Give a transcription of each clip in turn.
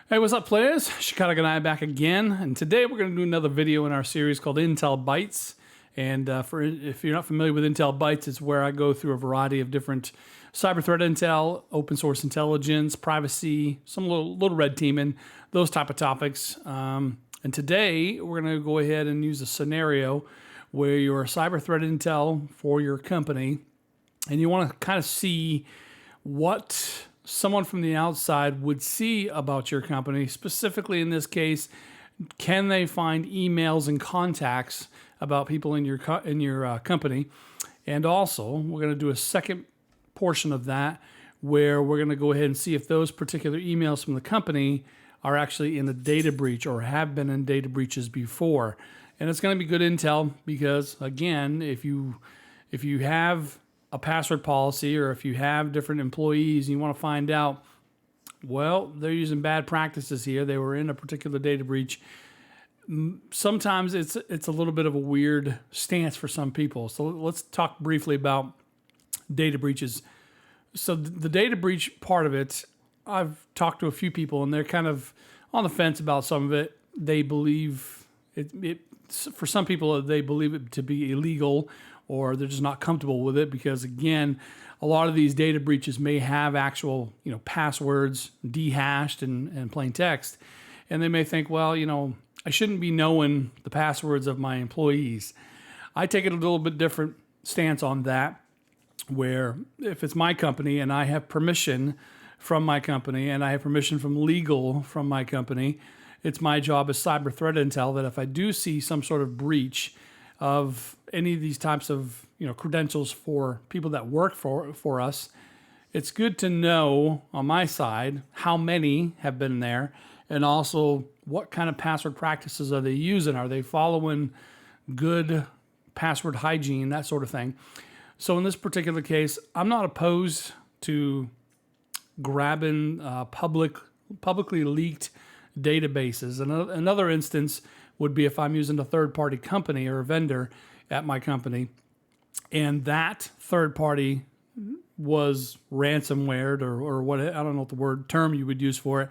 Hey, what's up, players? Chicago and I back again, and today we're going to do another video in our series called Intel Bytes. And if you're not familiar with Intel Bytes, it's where I go through a variety of different cyber threat intel, open source intelligence, privacy, some little red teaming, those type of topics. And today we're going to go ahead and use a scenario where you're a cyber threat intel for your company, and you want to kind of see what someone from the outside would see about your company. Specifically in this case, can they find emails and contacts about people in your company? And also, we're going to do a second portion of that where we're going to go ahead and see if those particular emails from the company are actually in a data breach or have been in data breaches before. And it's going to be good intel because, again, if you have a password policy, or if you have different employees and you want to find out, well, they're using bad practices here, they were in a particular data breach, sometimes it's a little bit of a weird stance for some people. So let's talk briefly about data breaches. So the data breach part of it, I've talked to a few people and they're kind of on the fence about some of it. They believe for some people, they believe it to be illegal, or they're just not comfortable with it because, again, a lot of these data breaches may have actual, passwords dehashed and plain text. And they may think, well, I shouldn't be knowing the passwords of my employees. I take it a little bit different stance on that, where if it's my company and I have permission from my company and I have permission from legal from my company, it's my job as cyber threat intel that if I do see some sort of breach of any of these types of credentials for people that work for us, it's good to know on my side how many have been there, and also what kind of password practices are they using. Are they following good password hygiene, that sort of thing. So in this particular case, I'm not opposed to grabbing publicly leaked databases. Another instance would be if I'm using a third-party company or a vendor at my company, and that third party was ransomwared or what, I don't know what the term you would use for it,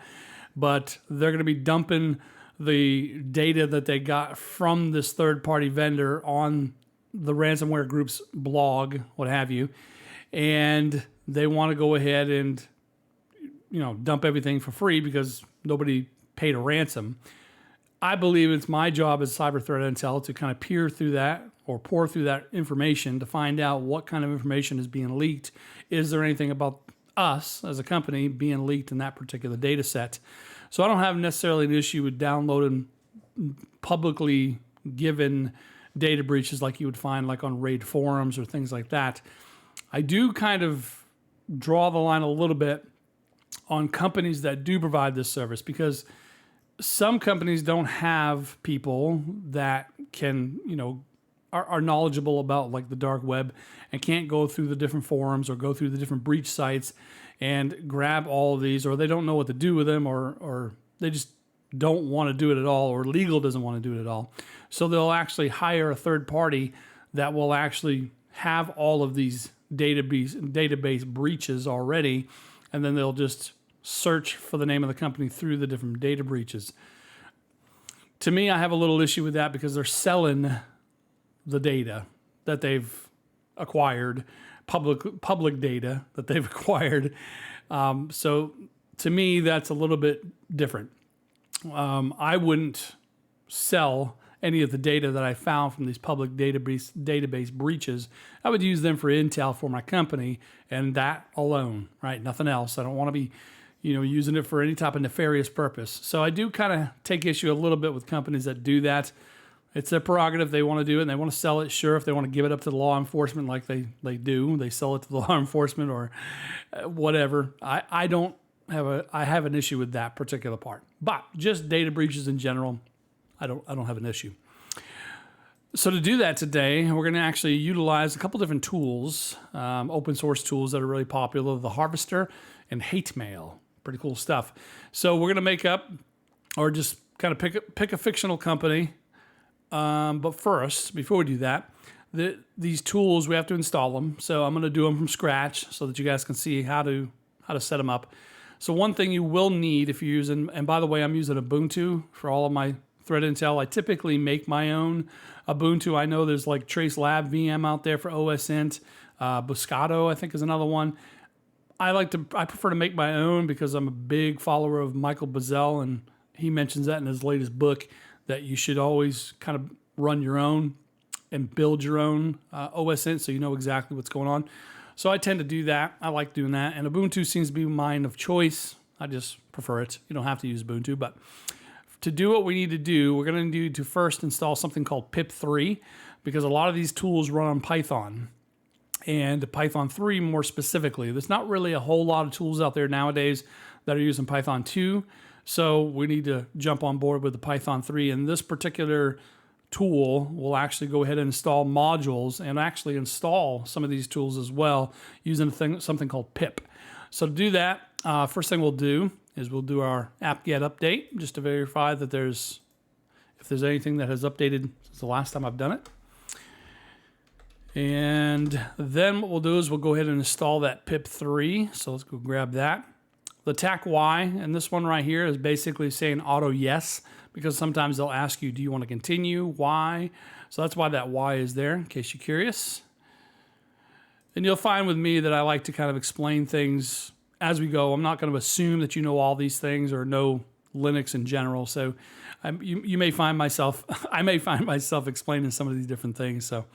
but they're going to be dumping the data that they got from this third-party vendor on the ransomware group's blog, what have you, and they want to go ahead and dump everything for free because nobody paid a ransom. I believe it's my job as cyber threat intel to kind of peer through that or pour through that information to find out what kind of information is being leaked. Is there anything about us as a company being leaked in that particular data set? So I don't have necessarily an issue with downloading publicly given data breaches like you would find like on raid forums or things like that. I do kind of draw the line a little bit on companies that do provide this service, because some companies don't have people that can, are knowledgeable about like the dark web and can't go through the different forums or go through the different breach sites and grab all of these, or they don't know what to do with them, or they just don't want to do it at all, or legal doesn't want to do it at all. So they'll actually hire a third party that will actually have all of these database breaches already, and then they'll just search for the name of the company through the different data breaches. To me, I have a little issue with that because they're selling the data that they've acquired, public data that they've acquired. So to me, that's a little bit different. I wouldn't sell any of the data that I found from these public database breaches. I would use them for intel for my company, and that alone, right? Nothing else. I don't want to be using it for any type of nefarious purpose. So I do kind of take issue a little bit with companies that do that. It's their prerogative. They want to do it and they want to sell it. Sure, if they want to give it up to the law enforcement like they do, they sell it to the law enforcement or whatever. I have an issue with that particular part. But just data breaches in general, I don't have an issue. So to do that today, we're going to actually utilize a couple different tools, open source tools that are really popular, the Harvester and Hate Mail. Pretty cool stuff. So we're going to make up, or just kind of pick a fictional company. But first, before we do that, these tools, we have to install them. So I'm going to do them from scratch so that you guys can see how to set them up. So one thing you will need if you're using, and by the way, I'm using Ubuntu for all of my threat intel. I typically make my own Ubuntu. I know there's like Trace Lab VM out there for OSINT. Buscato, I think, is another one. I prefer to make my own because I'm a big follower of Michael Bazzell, and he mentions that in his latest book that you should always kind of run your own and build your own OSINT so you know exactly what's going on. So I tend to do that. I like doing that, and Ubuntu seems to be mine of choice. I just prefer it. You don't have to use Ubuntu, but to do what we need to do, we're going to need to first install something called pip3 because a lot of these tools run on Python. And Python 3 more specifically. There's not really a whole lot of tools out there nowadays that are using Python 2, so we need to jump on board with the Python 3. And this particular tool will actually go ahead and install modules and actually install some of these tools as well using something called pip. So to do that, first thing we'll do is we'll do our apt-get update just to verify that if there's anything that has updated since the last time I've done it. And then what we'll do is we'll go ahead and install that pip3. So let's go grab that. The TAC Y, and this one right here is basically saying auto yes, because sometimes they'll ask you, do you want to continue? Why? So that's why that Y is there, in case you're curious. And you'll find with me that I like to kind of explain things as we go. I'm not going to assume that you know all these things or know Linux in general. So you may find myself, I may find myself explaining some of these different things. So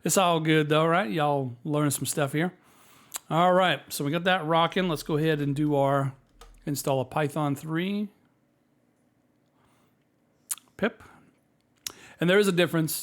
it's all good though, right? Y'all learning some stuff here. All right, so we got that rocking. Let's go ahead and do our install a Python 3 pip. And there is a difference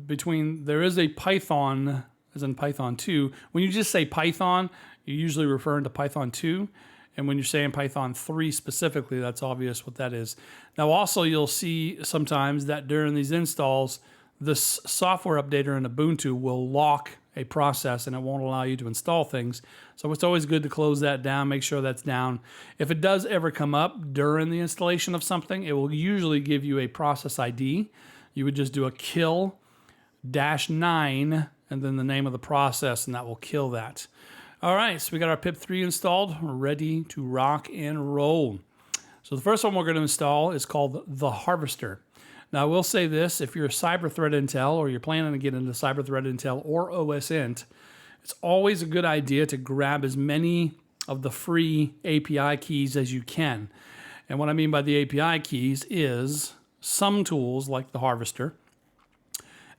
between, there is a Python, as in Python 2. When you just say Python, you're usually referring to Python 2. And when you're saying Python 3 specifically, that's obvious what that is. Now also you'll see sometimes that during these installs, this software updater in Ubuntu will lock a process and it won't allow you to install things. So it's always good to close that down, make sure that's down. If it does ever come up during the installation of something, it will usually give you a process ID. You would just do a kill -9 and then the name of the process, and that will kill that. All right, so we got our pip3 installed. We're ready to rock and roll. So the first one we're going to install is called the Harvester. Now, I will say this, if you're a cyber threat intel or you're planning to get into cyber threat intel or OSINT, it's always a good idea to grab as many of the free API keys as you can. And what I mean by the API keys is some tools like the Harvester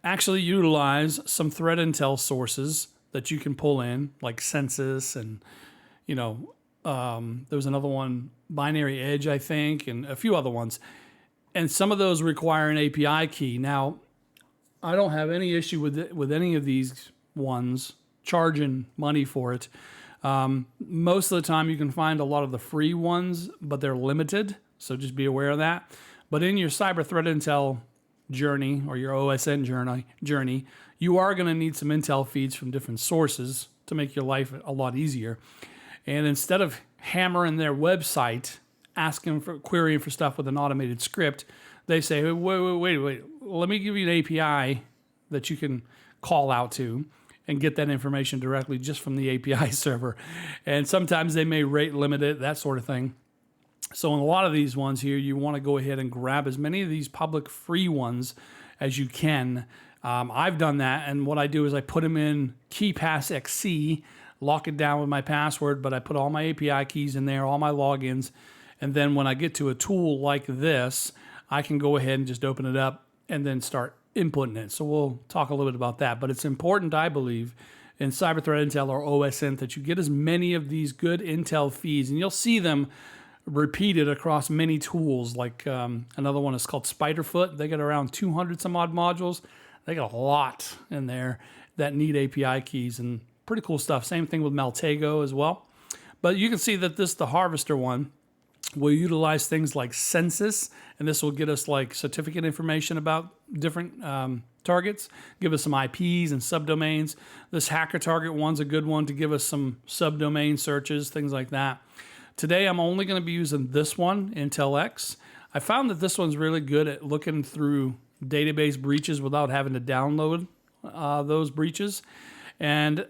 actually utilize some threat intel sources that you can pull in, like Census and, there was another one, Binary Edge, I think, and a few other ones. And some of those require an API key. Now, I don't have any issue with any of these ones charging money for it. Most of the time you can find a lot of the free ones, but they're limited. So just be aware of that. But in your cyber threat intel journey or your OSINT journey, you are going to need some intel feeds from different sources to make your life a lot easier. And instead of hammering their website, querying for stuff with an automated script, they say, wait, let me give you an API that you can call out to and get that information directly just from the API server. And sometimes they may rate limit it, that sort of thing. So in a lot of these ones here, you want to go ahead and grab as many of these public free ones as you can. I've done that, and what I do is I put them in KeePassXC, lock it down with my password, but I put all my API keys in there, all my logins. And then when I get to a tool like this, I can go ahead and just open it up and then start inputting it. So we'll talk a little bit about that. But it's important, I believe, in Cyber Threat Intel or OSINT that you get as many of these good intel feeds. And you'll see them repeated across many tools. Like another one is called Spiderfoot. They got around 200 some odd modules. They got a lot in there that need API keys and pretty cool stuff. Same thing with Maltego as well. But you can see that the Harvester one, we'll utilize things like Census, and this will get us like certificate information about different targets, give us some IPs and subdomains. This Hacker Target one's a good one to give us some subdomain searches, things like that. Today, I'm only going to be using this one, IntelX. I found that this one's really good at looking through database breaches without having to download those breaches. And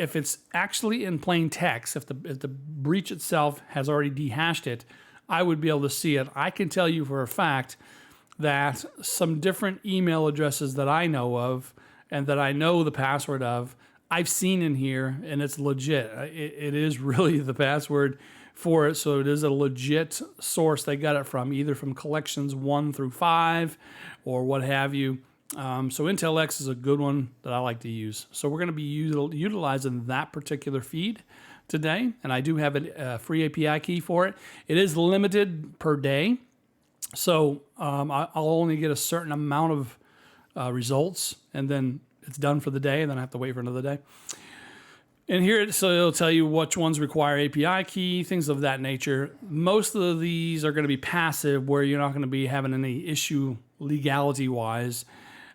if it's actually in plain text, if the breach itself has already dehashed it, I would be able to see it. I can tell you for a fact that some different email addresses that I know of and that I know the password of, I've seen in here, and it's legit. It is really the password for it, so it is a legit source they got it from, either from collections 1 through 5 or what have you. So Intel X is a good one that I like to use. So we're going to be utilizing that particular feed today, and I do have a free API key for it. It is limited per day, so I'll only get a certain amount of results, and then it's done for the day, and then I have to wait for another day. And here, so it'll tell you which ones require API key, things of that nature. Most of these are going to be passive, where you're not going to be having any issue legality-wise.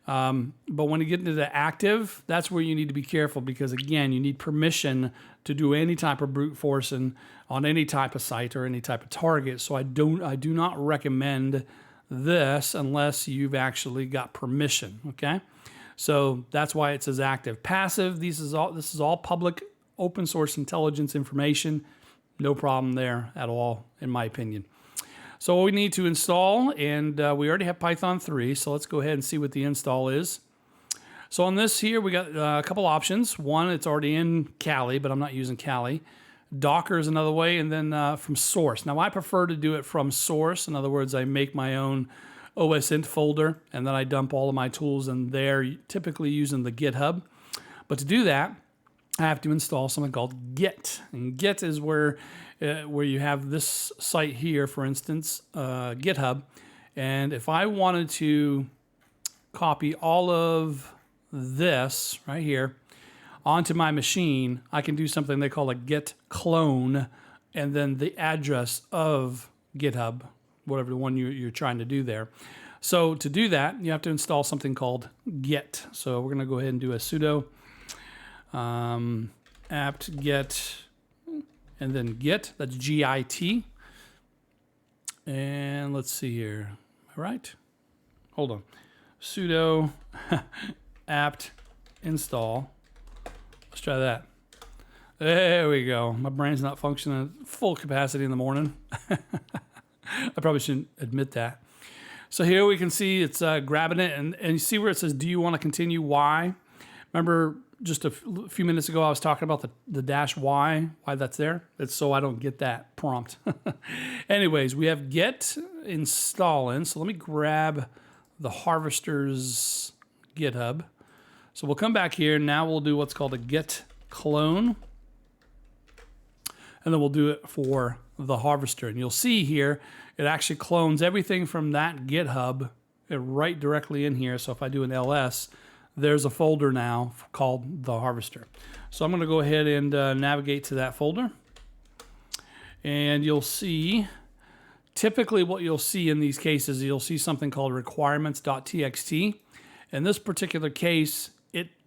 But when you get into the active, that's where you need to be careful, because again, you need permission to do any type of brute forcing on any type of site or any type of target. So I do not recommend this unless you've actually got permission. Okay, so that's why it says active. Passive, this is all public open source intelligence information. No problem there at all, in my opinion. So what we need to install, and we already have Python 3, so let's go ahead and see what the install is. So on this here, we got a couple options. One, it's already in Kali, but I'm not using Kali. Docker is another way, and then from source. Now, I prefer to do it from source. In other words, I make my own OSINT folder, and then I dump all of my tools in there, typically using the GitHub. But to do that, I have to install something called Git. And Git is where you have this site here, for instance, GitHub. And if I wanted to copy all of this right here onto my machine, I can do something they call a git clone, and then the address of GitHub, whatever the one you're trying to do there. So to do that, you have to install something called Git. So we're going to go ahead and do a sudo apt get, and then git, that's Git. And let's see here. All right. Hold on. Sudo apt install. Let's try that. There we go. My brain's not functioning at full capacity in the morning. I probably shouldn't admit that. So here we can see it's grabbing it, and you see where it says, do you want to continue Y? Remember just a few minutes ago I was talking about the -Y, why that's there? It's so I don't get that prompt. Anyways, we have git installing. So let me grab the harvester's GitHub. So we'll come back here. Now we'll do what's called a git clone. And then we'll do it for the harvester. And you'll see here, it actually clones everything from that GitHub right directly in here. So if I do an ls, there's a folder now called the harvester. So I'm going to go ahead and navigate to that folder. And you'll see, typically what you'll see in these cases, you'll see something called requirements.txt. In this particular case,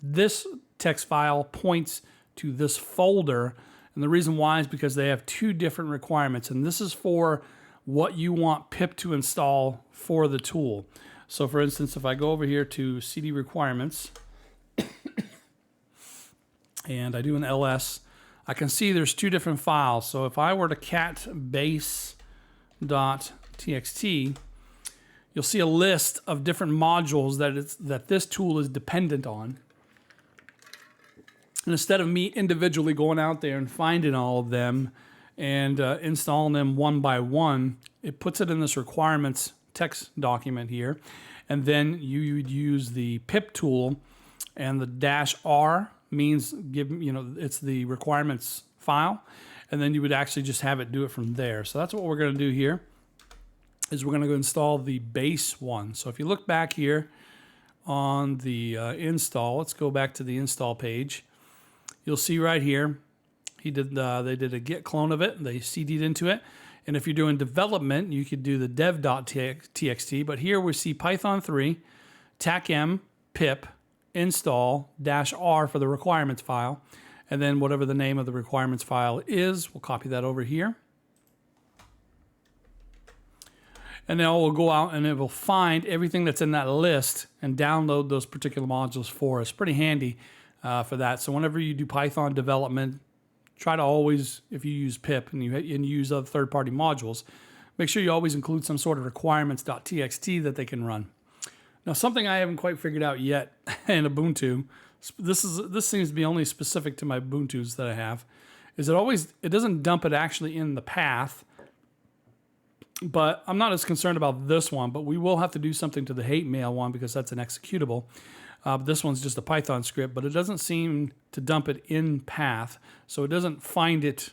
this text file points to this folder. And the reason why is because they have two different requirements. And this is for what you want pip to install for the tool. So for instance, if I go over here to CD requirements and I do an ls, I can see there's two different files. So if I were to cat base.txt, you'll see a list of different modules that this tool is dependent on. And instead of me individually going out there and finding all of them and installing them one by one, it puts it in this requirements text document here, and then you would use the pip tool, and the -R means it's the requirements file, and then you would actually just have it do it from there. So that's what we're going to do here, is we're going to go install the base one. So if you look back here on the install, let's go back to the install page. You'll see right here, they did a git clone of it, they CD'd into it. And if you're doing development, you could do the dev.txt, but here we see Python 3, tacm pip install -R for the requirements file, and then whatever the name of the requirements file is, we'll copy that over here. And now we'll go out and it will find everything that's in that list and download those particular modules for us. Pretty handy. for that. So whenever you do Python development, try to always, if you use pip and you use other third-party modules, make sure you always include some sort of requirements.txt that they can run. Now, something I haven't quite figured out yet in Ubuntu, this seems to be only specific to my Ubuntus that I have, is it doesn't dump it actually in the path. But I'm not as concerned about this one, but we will have to do something to the hate mail one because that's an executable. This one's just a Python script, but it doesn't seem to dump it in path, so it doesn't find it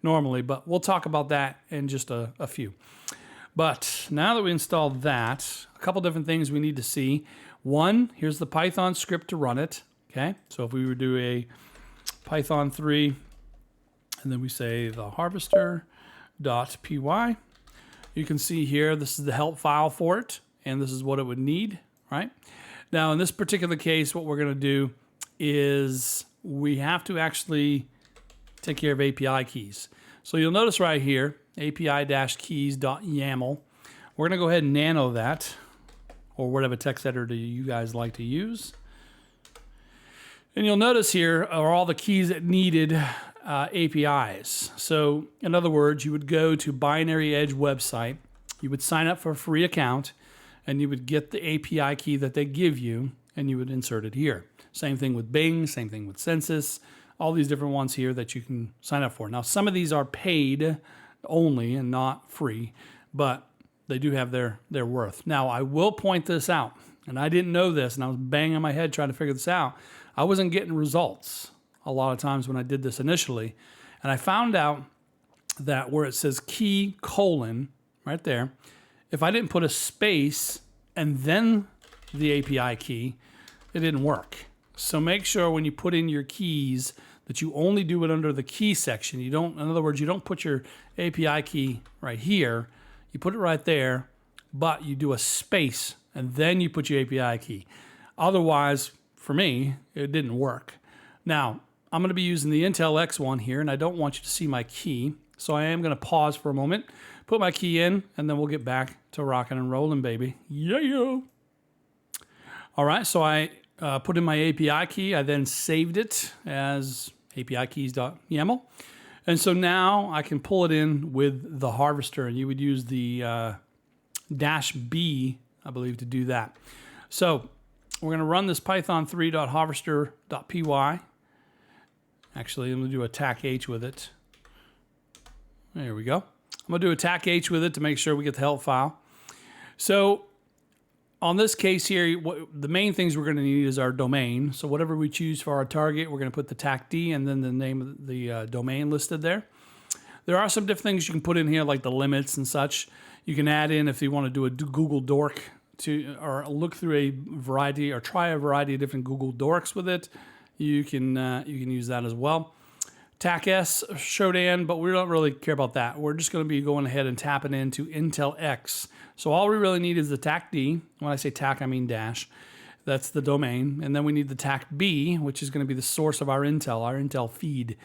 normally, but we'll talk about that in just a few. But now that we installed that, a couple different things we need to see. One, here's the Python script to run it, okay? So if we would do a Python 3, and then we say the harvester.py, you can see here, this is the help file for it, and this is what it would need, right? Now, in this particular case, what we're going to do is we have to actually take care of API keys. So you'll notice right here, api-keys.yaml. We're going to go ahead and nano that, or whatever text editor you guys like to use. And you'll notice here are all the keys that needed APIs. So in other words, you would go to Binary Edge website, you would sign up for a free account, and you would get the API key that they give you, and you would insert it here. Same thing with Bing, same thing with Census, all these different ones here that you can sign up for. Now, some of these are paid only and not free, but they do have their worth. Now, I will point this out, and I didn't know this, and I was banging my head trying to figure this out. I wasn't getting results a lot of times when I did this initially, and I found out that where it says key : right there, if I didn't put a space and then the API key, it didn't work. So make sure when you put in your keys that you only do it under the key section. You don't, in other words, you don't put your API key right here. You put it right there, but you do a space and then you put your API key. Otherwise, for me, it didn't work. Now, I'm going to be using the Intel X one here, and I don't want you to see my key. So I am going to pause for a moment, put my key in, and then we'll get back to rocking and rolling, baby. Yeah. All right, so I put in my API key. I then saved it as api-keys.yaml. And so now I can pull it in with the harvester, and you would use the -B, I believe, to do that. So we're going to run this python 3.harvester.py. Actually, I'm going to do attack H with it. There we go. I'm going to do attack H with it to make sure we get the help file. So on this case here, the main things we're going to need is our domain. So whatever we choose for our target, we're going to put the tac D and then the name of the domain listed there. There are some different things you can put in here, like the limits and such. You can add in if you want to do a Google Dork or look through a variety or try a variety of different Google Dorks with it. You can use that as well. TAC S, Shodan, but we don't really care about that. We're just going to be going ahead and tapping into Intel X. So all we really need is the TAC D. When I say TAC, I mean dash. That's the domain. And then we need the TAC B, which is going to be the source of our Intel feed.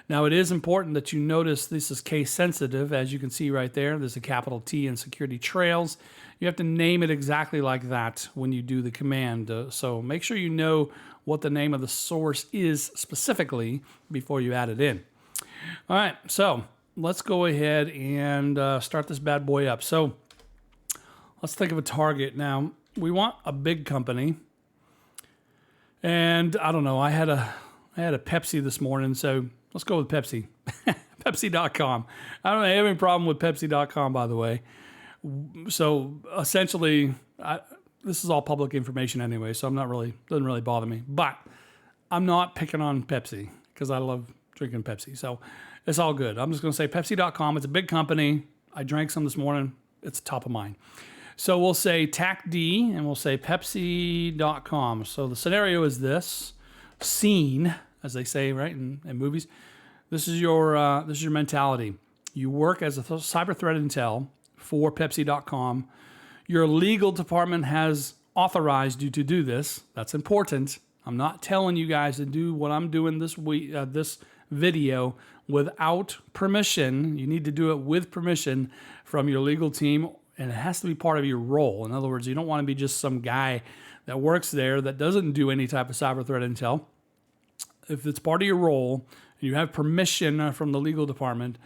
Now, it is important that you notice this is case sensitive. As you can see right there, there's a capital T in security trails. You have to name it exactly like that when you do the command. So make sure you know what the name of the source is specifically before you add it in. All right, so let's go ahead and start this bad boy up. So let's think of a target. Now, we want a big company. And I don't know, I had a Pepsi this morning, so let's go with Pepsi. Pepsi.com. I don't have any problem with Pepsi.com, by the way. So essentially, this is all public information anyway, so doesn't really bother me. But I'm not picking on Pepsi because I love drinking Pepsi. So it's all good. I'm just going to say Pepsi.com. It's a big company. I drank some this morning. It's top of mind. So we'll say TAC D and we'll say Pepsi.com. So the scenario is this. Scene, as they say, right, in movies. This is your mentality. You work as a cyber threat intel for Pepsi.com. Your legal department has authorized you to do this. That's important. I'm not telling you guys to do what I'm doing this week, this video without permission. You need to do it with permission from your legal team, and it has to be part of your role. In other words, you don't want to be just some guy that works there that doesn't do any type of cyber threat intel. if it's part of your role, and you have permission from the legal department,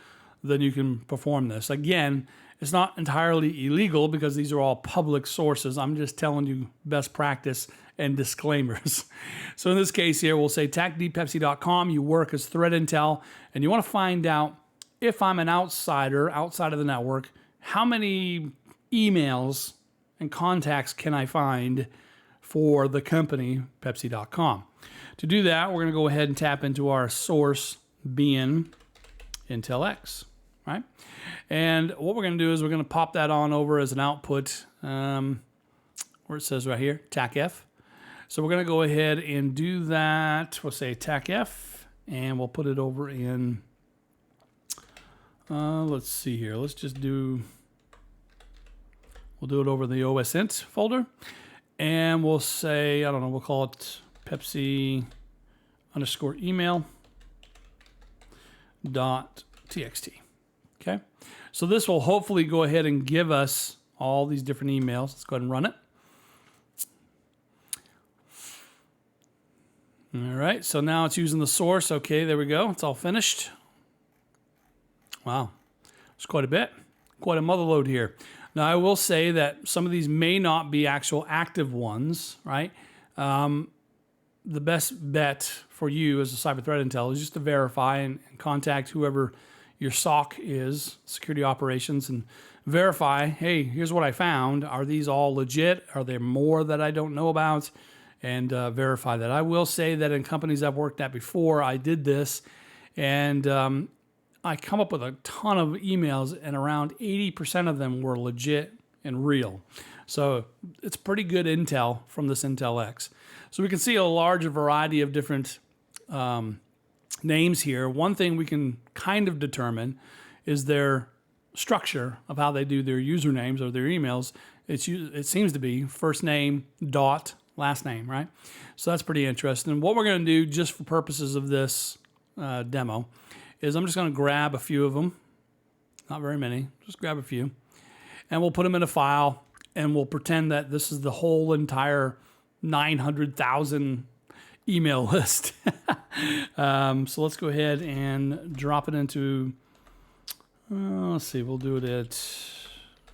then you can perform this. Again, it's not entirely illegal because these are all public sources. I'm just telling you best practice and disclaimers. So in this case here, we'll say tacdpepsi.com, you work as threat intel, and you want to find out if I'm an outsider, outside of the network, how many emails and contacts can I find for the company, Pepsi.com. To do that, we're going to go ahead and tap into our source being IntelX, right? And what we're going to do is we're going to pop that on over as an output where it says right here, TACF. So we're going to go ahead and do that. We'll say TACF, and we'll put it over in, let's see here. Let's just do, we'll do it over the OSINT folder. And we'll say, I don't know, we'll call it Pepsi_email.txt. Okay. So this will hopefully go ahead and give us all these different emails. Let's go ahead and run it. All right. So now it's using the source. Okay. There we go. It's all finished. Wow. It's quite a bit. Quite a mother load here. Now, I will say that some of these may not be actual active ones, right? The best bet for you as a cyber threat intel is just to verify and contact whoever your SOC is, security operations, and verify, hey, here's what I found. Are these all legit? Are there more that I don't know about? And verify that. I will say that in companies I've worked at before, I did this, and I come up with a ton of emails, and around 80% of them were legit and real. So it's pretty good intel from this IntelX. So we can see a large variety of different names here. One thing we can kind of determine is their structure of how they do their usernames or their emails. It seems to be first name, dot, last name, right? So that's pretty interesting. And what we're going to do just for purposes of this demo is I'm just going to grab a few of them, not very many, just grab a few, and we'll put them in a file, and we'll pretend that this is the whole entire 900,000 email list. So let's go ahead and drop it into, let's see, we'll do it at,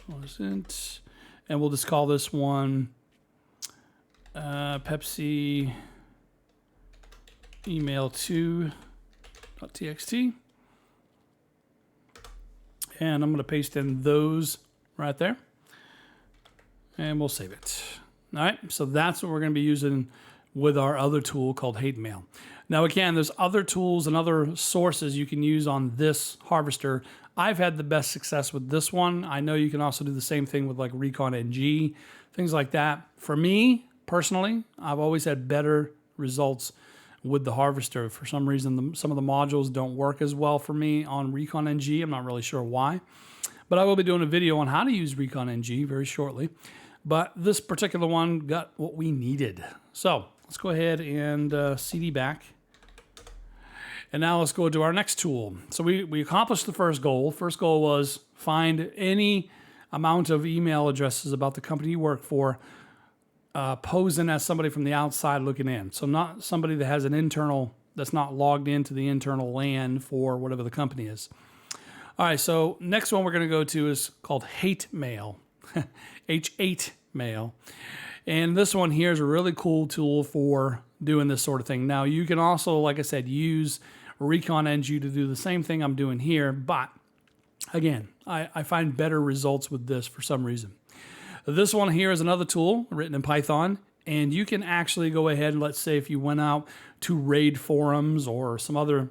what is it? And we'll just call this one Pepsi email 2.txt, and I'm going to paste in those right there, and we'll save it. All right, so that's what we're going to be using with our other tool called Hate Mail. Now again, there's other tools and other sources you can use on this harvester. I've had the best success with this one. I know you can also do the same thing with like Recon NG, things like that. For me personally, I've always had better results with the harvester. For some reason, some of the modules don't work as well for me on Recon NG. I'm not really sure why, but I will be doing a video on how to use Recon NG very shortly. But this particular one got what we needed. So let's go ahead and CD back. And now let's go to our next tool. So we accomplished the first goal. First goal was find any amount of email addresses about the company you work for, posing as somebody from the outside looking in. So not somebody that has an internal, that's not logged into the internal LAN for whatever the company is. All right, so next one we're going to go to is called Hate Mail, H8 Mail. And this one here is a really cool tool for doing this sort of thing. Now, you can also, like I said, use Recon NG to do the same thing I'm doing here, but again, I find better results with this for some reason. This one here is another tool written in Python, and you can actually go ahead and, let's say if you went out to raid forums or some other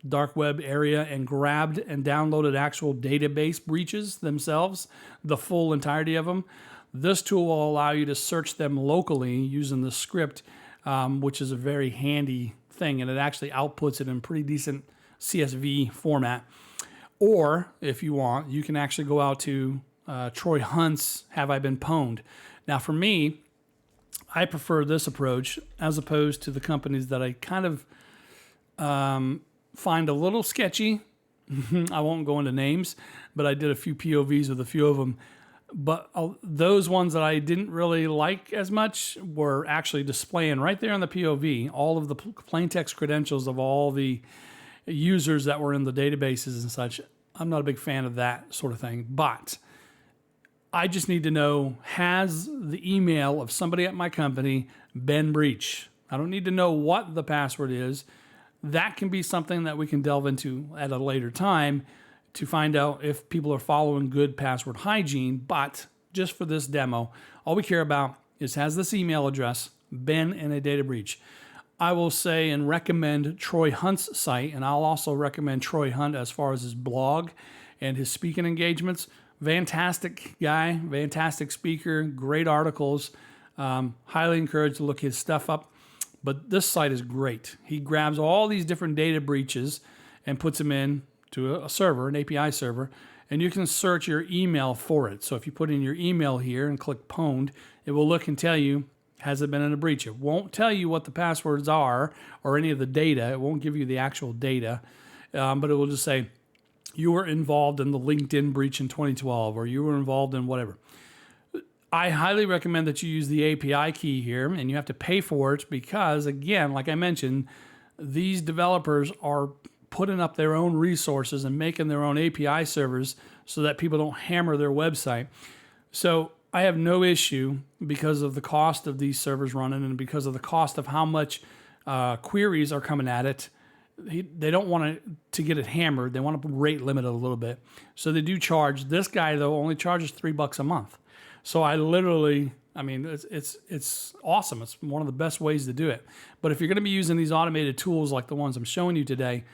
dark web area and grabbed and downloaded actual database breaches themselves, the full entirety of them, this tool will allow you to search them locally using the script, which is a very handy thing, and it actually outputs it in pretty decent CSV format. Or if you want, you can actually go out to Troy Hunt's Have I Been Pwned. Now for me, I prefer this approach as opposed to the companies that I kind of find a little sketchy. I won't go into names, but I did a few POVs with a few of them. But those ones that I didn't really like as much were actually displaying right there on the POV all of the plain text credentials of all the users that were in the databases and such. I'm not a big fan of that sort of thing, but I just need to know, has the email of somebody at my company been breached? I don't need to know what the password is. That can be something that we can delve into at a later time to find out if people are following good password hygiene. But just for this demo, all we care about is, has this email address been in a data breach? I will say and recommend Troy Hunt's site, and I'll also recommend Troy Hunt as far as his blog and his speaking engagements. Fantastic guy, fantastic speaker, great articles. Highly encouraged to look his stuff up. But this site is great. He grabs all these different data breaches and puts them in to a server, an API server, and you can search your email for it. So if you put in your email here and click Pwned, it will look and tell you, has it been in a breach? It won't tell you what the passwords are or any of the data. It won't give you the actual data, but it will just say, you were involved in the LinkedIn breach in 2012, or you were involved in whatever. I highly recommend that you use the API key here, and you have to pay for it because, again, like I mentioned, these developers are putting up their own resources and making their own API servers so that people don't hammer their website. So I have no issue because of the cost of these servers running and because of the cost of how much queries are coming at it. They don't want to get it hammered. They want to rate limit it a little bit. So they do charge. This guy, though, only charges $3 a month. So I literally, I mean, it's awesome. It's one of the best ways to do it. But if you're going to be using these automated tools like the ones I'm showing you today,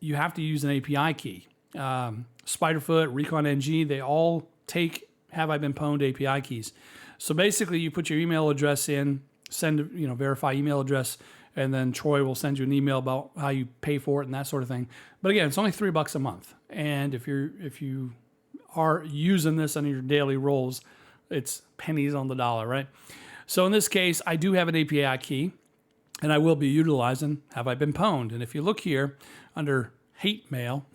you have to use an API key. Spiderfoot, ReconNG, they all take Have I Been Pwned API keys. So basically, you put your email address in, send, verify email address, and then Troy will send you an email about how you pay for it and that sort of thing. But again, it's only $3 a month. And if you are using this on your daily rolls, it's pennies on the dollar, right? So in this case, I do have an API key, and I will be utilizing Have I Been Pwned. And if you look here under hate mail,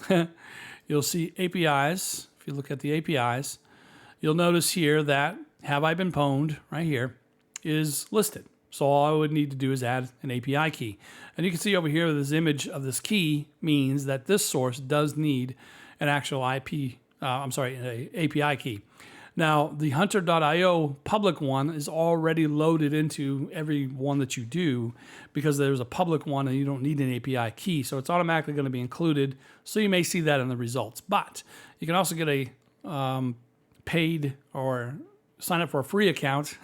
you'll see APIs. If you look at the APIs, you'll notice here that Have I Been Pwned right here is listed. So all I would need to do is add an API key. And you can see over here this image of this key means that this source does need an actual an API key. Now, the hunter.io public one is already loaded into every one that you do because there's a public one and you don't need an API key. So it's automatically going to be included. So you may see that in the results. But you can also get a paid or sign up for a free account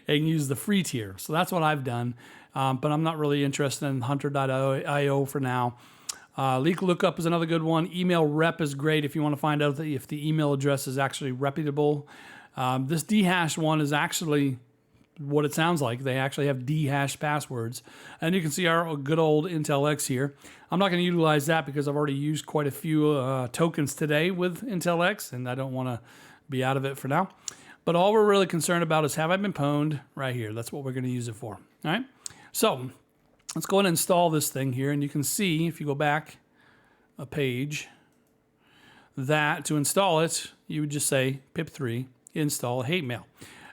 and use the free tier. So that's what I've done. But I'm not really interested in hunter.io for now. Leak lookup is another good one. Email rep is great if you want to find out if the email address is actually reputable. This dehashed one is actually what it sounds like. They actually have dehashed passwords. And you can see our good old Intel X here. I'm not going to utilize that because I've already used quite a few tokens today with Intel X, and I don't want to be out of it for now. But all we're really concerned about is Have I Been Pwned right here. That's what we're going to use it for. All right. So let's go ahead and install this thing here. And you can see, if you go back a page, that to install it, you would just say pip3 install hate mail.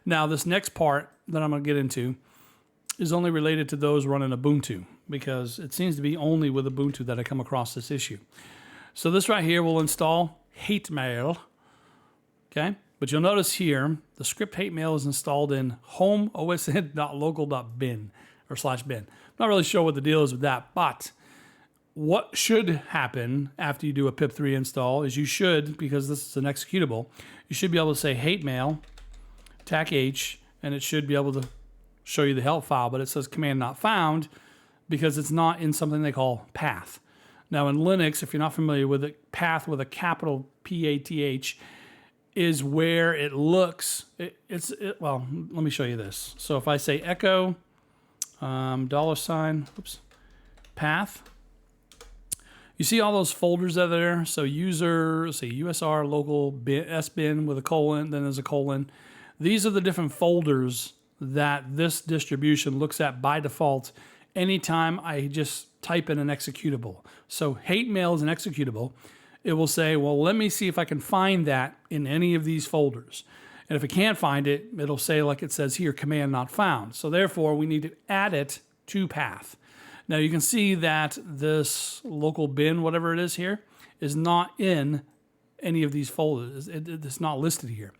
Now, this next part that I'm going to get into is only related to those running Ubuntu because it seems to be only with Ubuntu that I come across this issue. So this right here will install hate mail. Okay. But you'll notice here, the script hate mail is installed in homeosn.local.bin or /bin. I'm not really sure what the deal is with that, but what should happen after you do a pip3 install is you should, because this is an executable, you should be able to say hate mail, tac h, and it should be able to show you the help file, but it says command not found because it's not in something they call path. Now in Linux, if you're not familiar with it, path with a capital P-A-T-H is where it looks, well, let me show you this. So if I say echo $path, you see all those folders that are there. So user, say USR, local, sbin with a colon, then there's a colon. These are the different folders that this distribution looks at by default anytime I just type in an executable. So hate mail is an executable. it will say, well, let me see if I can find that in any of these folders. And if it can't find it, it'll say, like it says here, command not found. So therefore, we need to add it to path. Now you can see that this local bin, whatever it is here, is not in any of these folders. It's not listed here.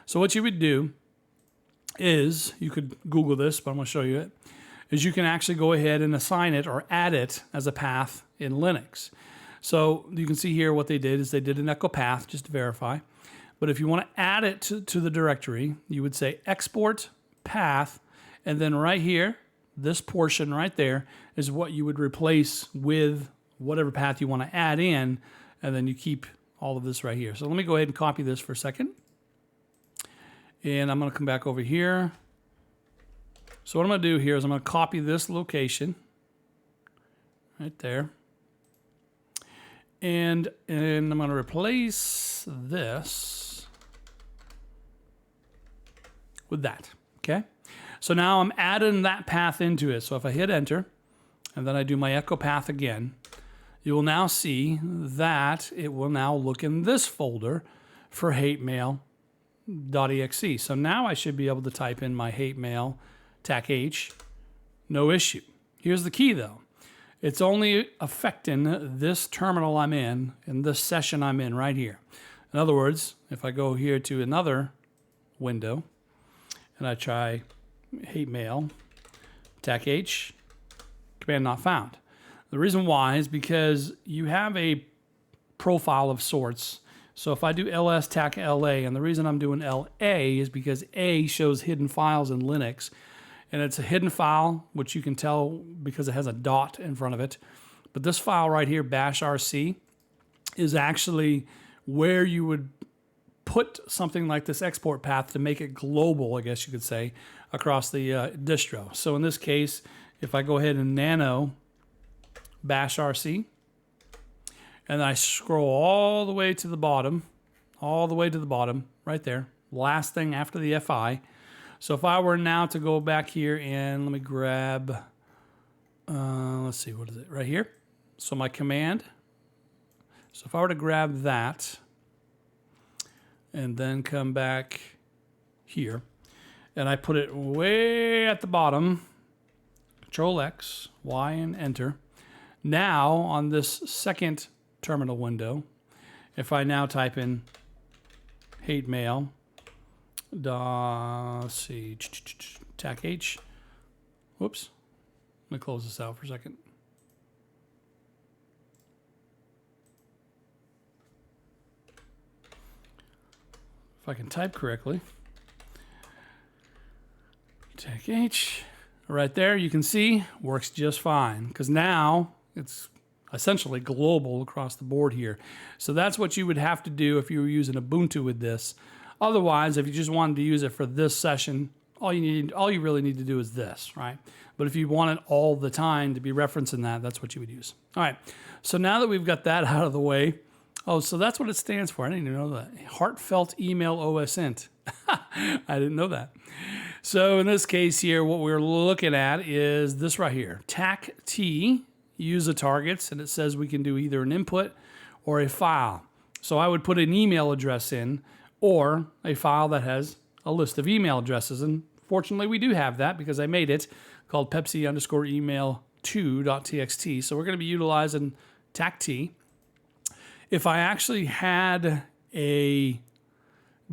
So what you would do is, you could Google this, but I'm going to show you it, is you can actually go ahead and assign it or add it as a path in Linux. So you can see here what they did is they did an echo path just to verify. But if you want to add it to the directory, you would say export path, and then right here, this portion right there is what you would replace with whatever path you want to add in, and then you keep all of this right here. So let me go ahead and copy this for a second. And I'm going to come back over here. So what I'm going to do here is I'm going to copy this location right there. And I'm going to replace this with that, okay? So now I'm adding that path into it. So if I hit enter, and then I do my echo path again, you will now see that it will now look in this folder for hatemail.exe. So now I should be able to type in my hate mail TAC-H, no issue. Here's the key though. It's only affecting this terminal I'm in this session I'm in right here. In other words, if I go here to another window and I try hate mail TAC-H, command not found. The reason why is because you have a profile of sorts. So if I do ls tac la, and the reason I'm doing la is because A shows hidden files in Linux, and it's a hidden file, which you can tell because it has a dot in front of it. But this file right here, bashrc, is actually where you would put something like this export path to make it global, I guess you could say, across the distro. So in this case, if I go ahead and nano bashrc, and I scroll all the way to the bottom, right there, last thing after the FI. So if I were now to go back here and let me grab, let's see, what is it, right here? So my command, so if I were to grab that and then come back here, and I put it way at the bottom, Control X, Y, and enter. Now on this second terminal window, if I now type in hate mail, let's see, TAC-H, whoops, let me close this out for a second. If I can type correctly, TAC-H, right there, you can see works just fine because now it's essentially global across the board here. So that's what you would have to do if you were using Ubuntu with this. Otherwise, if you just wanted to use it for this session, all you really need to do is this, right? But if you want it all the time to be referencing that, that's what you would use. All right, so now that we've got that out of the way, oh, so that's what it stands for. I didn't even know that. Heartfelt Email OSINT. I didn't know that. So in this case here, what we're looking at is this right here, TAC-T, user targets, and it says we can do either an input or a file. So I would put an email address in, or a file that has a list of email addresses. And fortunately, we do have that because I made it called Pepsi_email2.txt. So we're going to be utilizing TAC-T. If I actually had a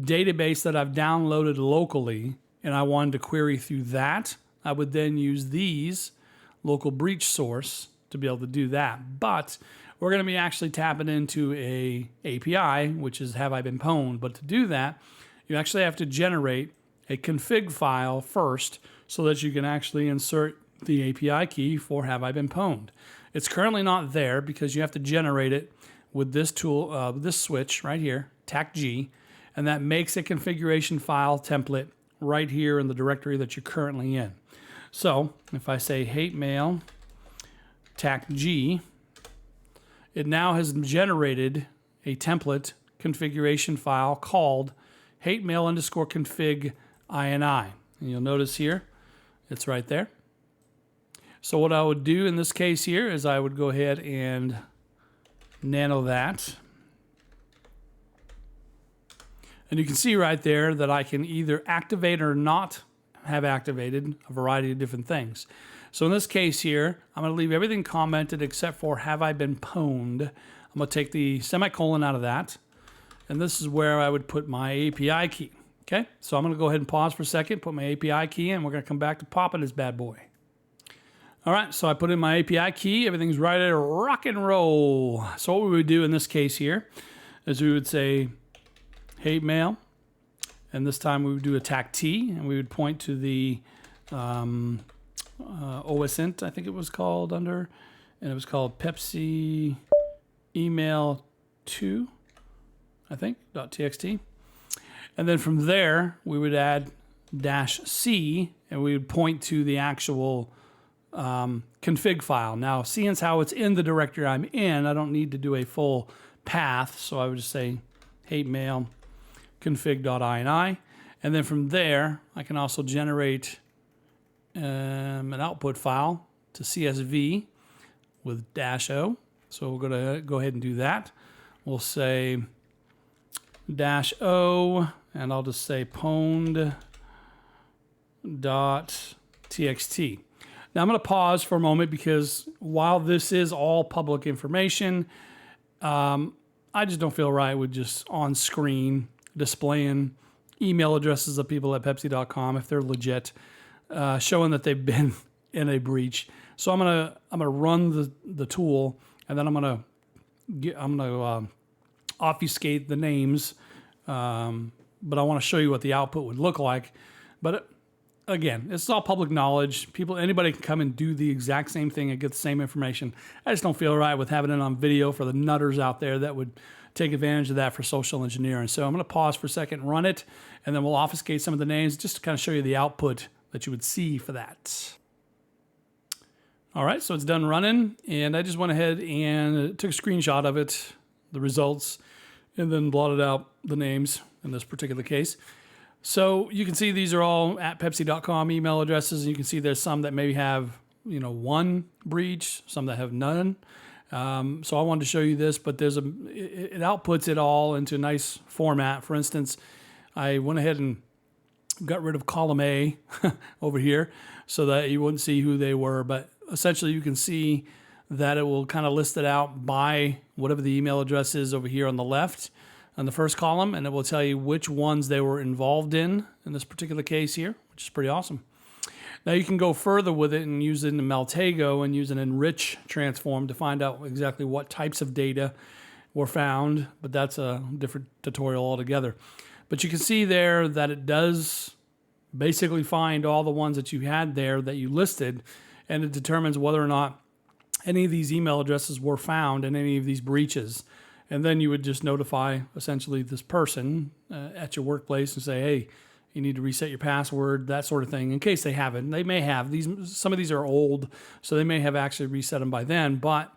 database that I've downloaded locally and I wanted to query through that, I would then use these local breach source to be able to do that. But we're going to be actually tapping into a API, which is have I been pwned. But to do that, you actually have to generate a config file first so that you can actually insert the API key for have I been pwned. It's currently not there because you have to generate it with this tool, this switch right here, TAC-G, and that makes a configuration file template right here in the directory that you're currently in. So if I say hate mail TAC-G, it now has generated a template configuration file called hatemail_config ini. And you'll notice here, it's right there. So what I would do in this case here is I would go ahead and nano that And you can see right there that I can either activate or not have activated a variety of different things. So in this case here, I'm going to leave everything commented except for have I been pwned. I'm going to take the semicolon out of that. And this is where I would put my API key. Okay, so I'm going to go ahead and pause for a second, put my API key in. We're going to come back to popping this bad boy. All right, so I put in my API key. Everything's ready to rock and roll. So what we would do in this case here is we would say hate mail. And this time we would do attack T, and we would point to the OSINT, I think it was called under, and it was called Pepsi email 2, I think, .txt. And then from there, we would add -C, and we would point to the actual config file. Now, seeing as how it's in the directory I'm in, I don't need to do a full path, so I would just say hate mail config.ini, and then from there, I can also generate an output file to CSV with -O. So we're going to go ahead and do that. We'll say -O, and I'll just say pwned.txt. Now I'm going to pause for a moment because while this is all public information, I just don't feel right with just on screen displaying email addresses of people at Pepsi.com if they're legit, showing that they've been in a breach. So I'm gonna run the tool, and then I'm gonna obfuscate the names, but I want to show you what the output would look like. But again, it's all public knowledge. Anybody can come and do the exact same thing and get the same information. I just don't feel right with having it on video for the nutters out there that would take advantage of that for social engineering. So I'm going to pause for a second, run it, and then we'll obfuscate some of the names just to kind of show you the output that you would see for that. All right, so it's done running, and I just went ahead and took a screenshot of it, the results, and then blotted out the names in this particular case. So you can see these are all at Pepsi.com email addresses, and you can see there's some that maybe have, one breach, some that have none. So I wanted to show you this, but it outputs it all into a nice format. For instance, I went ahead and got rid of column A over here so that you wouldn't see who they were. But essentially you can see that it will kind of list it out by whatever the email address is over here on the left on the first column, and it will tell you which ones they were involved in this particular case here, which is pretty awesome. Now you can go further with it and use it in Maltego and use an enrich transform to find out exactly what types of data were found, but that's a different tutorial altogether. But you can see there that it does basically find all the ones that you had there that you listed, and it determines whether or not any of these email addresses were found in any of these breaches. And then you would just notify essentially this person at your workplace and say, hey, you need to reset your password, that sort of thing, in case they haven't. They may have. Some of these are old, so they may have actually reset them by then, but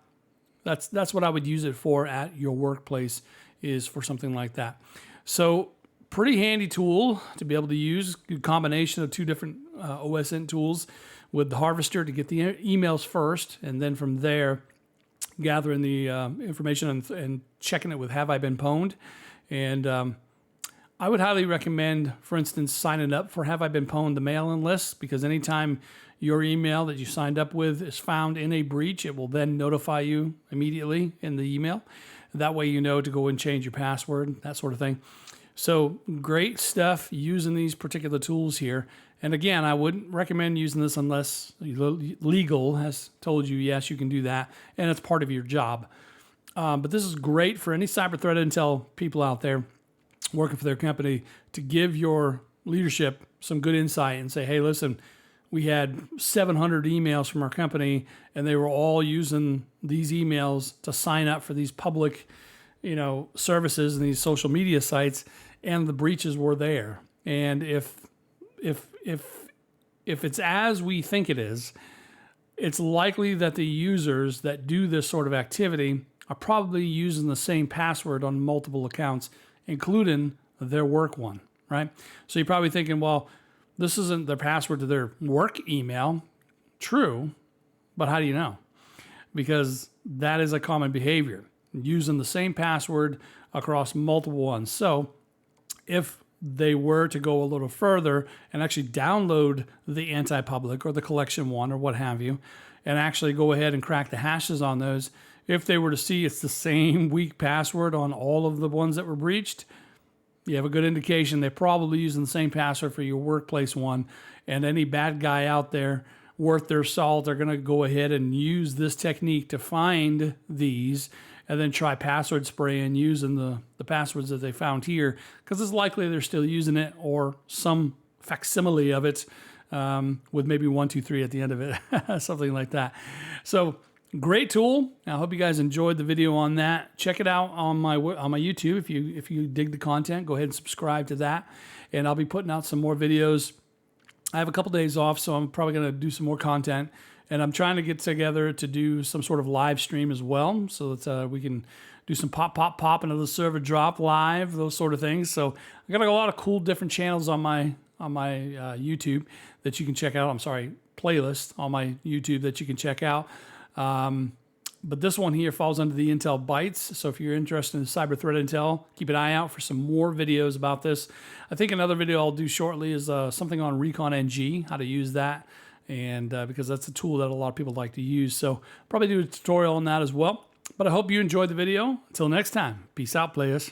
that's what I would use it for at your workplace, is for something like that. So pretty handy tool to be able to use. Good combination of two different OSINT tools with the harvester to get the emails first, and then from there, gathering the information and checking it with have I been pwned. And I would highly recommend, for instance, signing up for Have I Been Pwned, the mail-in list, because anytime your email that you signed up with is found in a breach, it will then notify you immediately in the email. That way you know to go and change your password, that sort of thing. So great stuff using these particular tools here. And again, I wouldn't recommend using this unless legal has told you, yes, you can do that, and it's part of your job. But this is great for any cyber threat intel people out there working for their company to give your leadership some good insight and say, hey, listen, we had 700 emails from our company, and they were all using these emails to sign up for these public, services and these social media sites, and the breaches were there. And if it's as we think it is, it's likely that the users that do this sort of activity are probably using the same password on multiple accounts, including their work one, right? So you're probably thinking, well, this isn't their password to their work email. True, but how do you know? Because that is a common behavior, using the same password across multiple ones. So if they were to go a little further and actually download the anti-public or the collection one or what have you, and actually go ahead and crack the hashes on those, if they were to see it's the same weak password on all of the ones that were breached, you have a good indication they're probably using the same password for your workplace one. And any bad guy out there worth their salt are going to go ahead and use this technique to find these and then try password spraying using the passwords that they found here, because it's likely they're still using it or some facsimile of it with maybe 1, 2, 3 at the end of it, something like that. So great tool. I hope you guys enjoyed the video on that. Check it out on my YouTube. If you dig the content, go ahead and subscribe to that. And I'll be putting out some more videos. I have a couple days off, so I'm probably going to do some more content. And I'm trying to get together to do some sort of live stream as well, so that we can do some pop, another server drop live, those sort of things. So I got a lot of cool different channels on my YouTube that you can check out. I'm sorry, playlist on my YouTube that you can check out. But this one here falls under the Intel Bytes. So if you're interested in cyber threat intel, keep an eye out for some more videos about this. I think another video I'll do shortly is something on Recon NG, how to use that, and because that's a tool that a lot of people like to use. So probably do a tutorial on that as well. But I hope you enjoyed the video. Until next time, peace out, players.